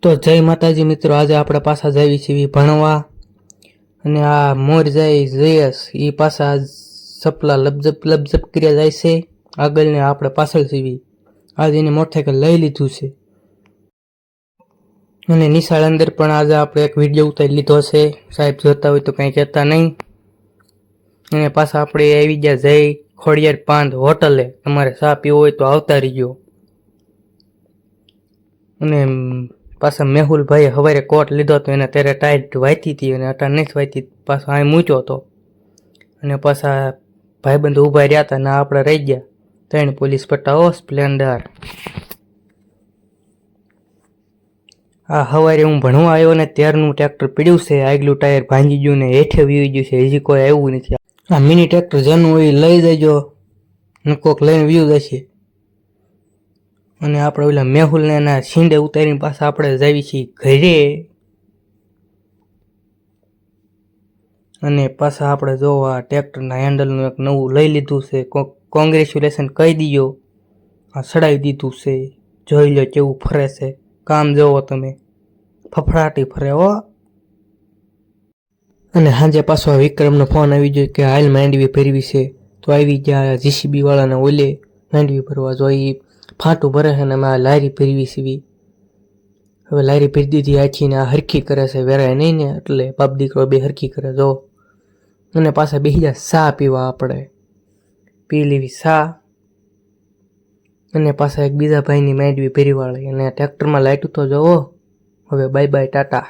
તો જય માતાજી મિત્રો, આજે આપણે પાછા જાવી છીએ ભણવા અને આ મોર જાય જયસ એ પાછા સપલા લબજપ કર્યા જાય છે આગળ ને આપણે પાછળ છીએ। આજે એને મોટરસાઇકલ લઈ લીધું છે અને નિશાળ અંદર પણ આજે આપણે એક વિડિયો ઉતારી લીધો છે। સાહેબ જોતા હોય તો કંઈ કહેતા નહીં। અને પાછા આપણે આવી ગયા જય ખોડિયાર પાંદ હોટલે। તમારે ચા પીવો હોય તો આવતા રહીજો। અને પાછા મેહુલભાઈ સવારે કોટ લીધો તો એને ત્યારે ટાઈટ વાંચી હતી અને અટાણ નથી વાંચી, પાછો અહીં મૂક્યો હતો અને પાછા ભાઈબંધ ઊભા રહ્યા હતા ને આપણે રહી ગયા। 3 પોલીસ પટ્ટાઓ સ્પ્લેન્ડર। આ સવારે હું ભણવા આવ્યો ને ત્યારનું ટ્રેક્ટર પીડ્યું છે, આગલું ટાયર ભાંગી ગયું ને હેઠે વીવી ગયું છે, હજી કોઈ આવ્યું નથી। આ મિની ટ્રેક્ટર જેનું હોય લઈ જજો ને કોક લઈને વ્યૂ જશે। અને આપણે ઓલા મેહુલને એના છીંડે ઉતારીને પાછા આપણે જાવી છીએ ઘરે। અને પાછા આપણે જોવા ટ્રેક્ટરના હેન્ડલનું એક નવું લઈ લીધું છે, કોંગ્રેચ્યુલેશન કહી દીજો। આ ચડાવી દીધું છે, જોઈ લો કેવું ફરે છે, કામ જોવો તમે, ફફડાટી ફરે હો। અને સાંજે પાછો વિક્રમનો ફોન આવી ગયો કે હાલ માંડવી ભરવી છે, તો આવી ગયા જીસીબી વાળાને ઓલે માંડવી ભરવા જોઈ ફાટું ભરે છે ને અમે લારી ભરવી સીવી। હવે લારી ભરી દીધી આખીને આ હરખી કરે છે, વેરાય નહીં ને એટલે બાપ દીકરો બે હરખી કરે જો। અને પાછા બેસી ગયા ચા પીવા, આપણે પી લેવી ચા અને પાછા એક બીજા ભાઈની માંડવી ભરી વાળી। અને ટ્રેક્ટરમાં લાઈટ તો જોવો। હવે બાય બાય ટાટા।